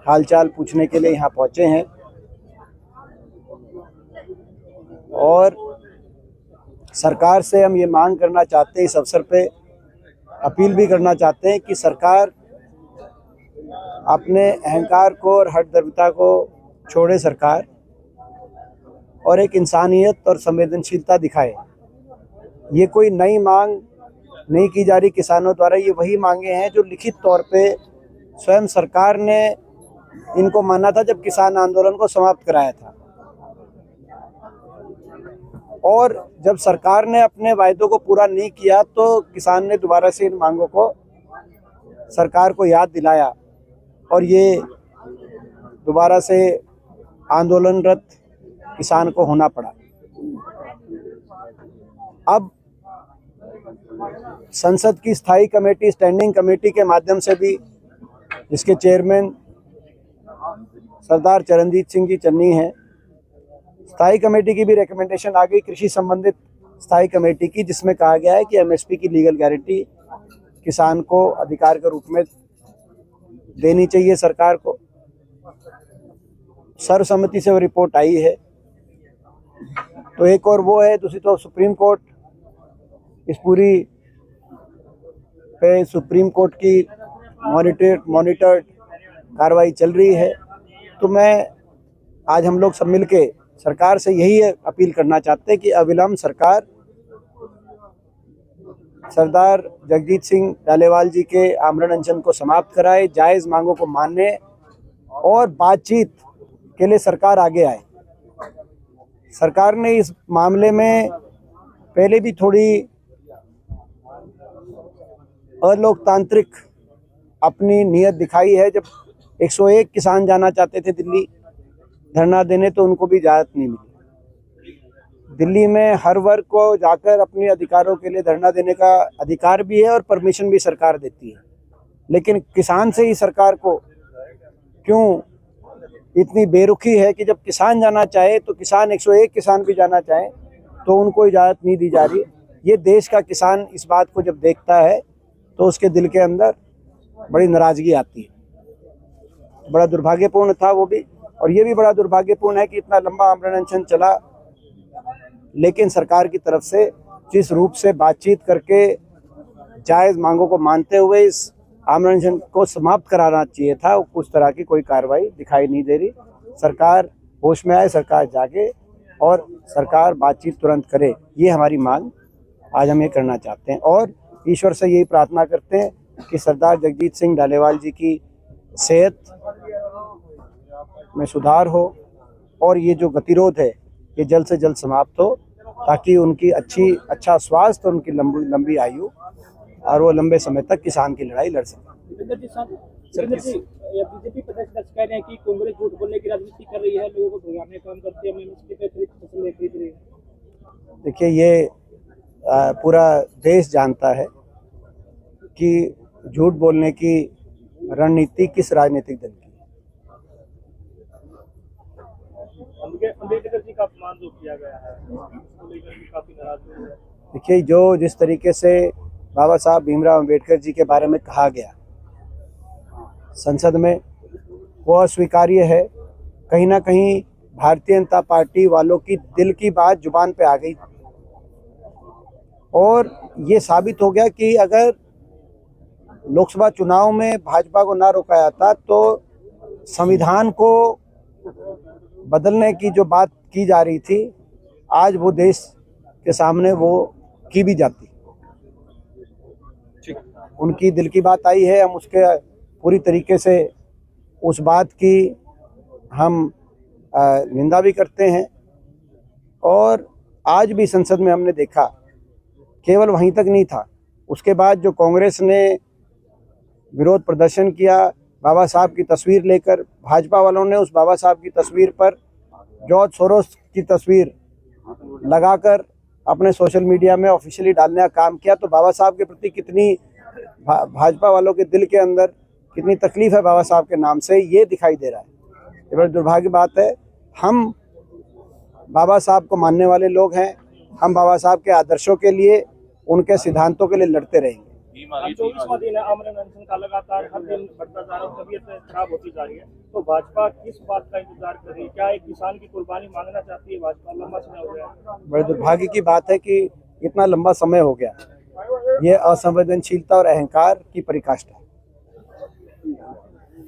हालचाल पूछने के लिए यहाँ पहुँचे हैं और सरकार से हम ये मांग करना चाहते हैं, इस अवसर पे अपील भी करना चाहते हैं कि सरकार अपने अहंकार को और हठधर्मिता को छोड़े सरकार और एक इंसानियत और संवेदनशीलता दिखाए। ये कोई नई मांग नहीं की जा रही किसानों द्वारा, ये वही मांगे हैं जो लिखित तौर पे स्वयं सरकार ने इनको माना था जब किसान आंदोलन को समाप्त कराया था। और जब सरकार ने अपने वायदों को पूरा नहीं किया तो किसान ने दोबारा से इन मांगों को सरकार को याद दिलाया और ये दोबारा से आंदोलनरत किसान को होना पड़ा। अब संसद की स्थायी कमेटी, स्टैंडिंग कमेटी के माध्यम से भी, जिसके चेयरमैन सरदार चरणजीत सिंह जी चन्नी हैं, स्थायी कमेटी की भी रिकमेंडेशन आ गई, कृषि संबंधित स्थायी कमेटी की, जिसमें कहा गया है कि एमएसपी की लीगल गारंटी किसान को अधिकार के रूप में देनी चाहिए सरकार को। सर्वसम्मति से वो रिपोर्ट आई है। तो एक और वो है, दूसरी तो सुप्रीम कोर्ट इस पूरी पे सुप्रीम कोर्ट की मॉनिटर्ड कार्रवाई चल रही है। तो मैं आज हम लोग सब मिलके सरकार से यही अपील करना चाहते हैं कि अविलंब सरकार सरदार जगजीत सिंह डालेवाल जी के आमरण अनशन को समाप्त कराए, जायज़ मांगों को माने और बातचीत के लिए सरकार आगे आए। सरकार ने इस मामले में पहले भी थोड़ी अलोकतांत्रिक अपनी नीयत दिखाई है। जब 101 किसान जाना चाहते थे दिल्ली धरना देने तो उनको भी इजाज़त नहीं मिली। दिल्ली में हर वर्ग को जाकर अपने अधिकारों के लिए धरना देने का अधिकार भी है और परमिशन भी सरकार देती है, लेकिन किसान से ही सरकार को क्यों इतनी बेरुखी है कि जब किसान जाना चाहे तो किसान 101 किसान भी जाना चाहे तो उनको इजाज़त नहीं दी जा रही। ये देश का किसान इस बात को जब देखता है तो उसके दिल के अंदर बड़ी नाराज़गी आती है। बड़ा दुर्भाग्यपूर्ण था वो भी, और ये भी बड़ा दुर्भाग्यपूर्ण है कि इतना लंबा आमरण अनशन चला, लेकिन सरकार की तरफ से जिस रूप से बातचीत करके जायज़ मांगों को मानते हुए इस आमरण अनशन को समाप्त कराना चाहिए था, उस तरह की कोई कार्रवाई दिखाई नहीं दे रही। सरकार होश में आए, सरकार जागे और सरकार बातचीत तुरंत करे, ये हमारी मांग आज हम ये करना चाहते हैं। और ईश्वर से यही प्रार्थना करते हैं कि सरदार जगजीत सिंह डालेवाल जी की सेहत में सुधार हो और ये जो गतिरोध है ये जल्द से जल्द समाप्त हो, ताकि उनकी अच्छा स्वास्थ्य और उनकी लंबी आयु और वो लंबे समय तक किसान की लड़ाई लड़ सकें। बीजेपी प्रदेश कह रहे हैं कि कांग्रेस झूठ बोलने की राजनीति कर रही है, लोगों को भगाने का काम करती है, एमएसपी पे खरीद रही है। देखिए, ये पूरा देश जानता है कि झूठ बोलने की रणनीति किस राजनीतिक दल की। अम्बेडकर जी का अपमान जो किया गया है उसको लेकर भी काफी नाराज हुए हैं। देखिए, जिस तरीके से बाबा साहब भीमराव अम्बेडकर जी के बारे में कहा गया संसद में, वो अस्वीकार्य है। कहीं ना कहीं भारतीय जनता पार्टी वालों की दिल की बात जुबान पे आ गई और ये साबित हो गया कि अगर लोकसभा चुनाव में भाजपा को ना रोका जाता तो संविधान को बदलने की जो बात की जा रही थी, आज वो देश के सामने वो की भी जाती। उनकी दिल की बात आई है, हम उसके पूरी तरीके से उस बात की हम निंदा भी करते हैं। और आज भी संसद में हमने देखा, केवल वहीं तक नहीं था, उसके बाद जो कांग्रेस ने विरोध प्रदर्शन किया बाबा साहब की तस्वीर लेकर, भाजपा वालों ने उस बाबा साहब की तस्वीर पर जॉर्ज सोरोस की तस्वीर लगाकर अपने सोशल मीडिया में ऑफिशियली डालने का काम किया। तो बाबा साहब के प्रति कितनी भाजपा वालों के दिल के अंदर कितनी तकलीफ है बाबा साहब के नाम से, ये दिखाई दे रहा है। ये बड़ी दुर्भाग्य बात है। हम बाबा साहब को मानने वाले लोग हैं, हम बाबा साहब के आदर्शों के लिए, उनके सिद्धांतों के लिए लड़ते रहेंगे। आज 24वां दिन है आमरण अनशन का, लगातार हर दिन बढ़ता जा रहा है, तबीयत खराब होती जा रही है। तो भाजपा किस बात का इंतजार कर रही है? क्या एक किसान की कुर्बानी मांगना चाहती है भाजपा? लंबा समय हो गया है। बड़े दुर्भाग्य की बात है कि इतना लंबा समय हो गया। ये असंवेदनशीलता और अहंकार की पराकाष्ठा है।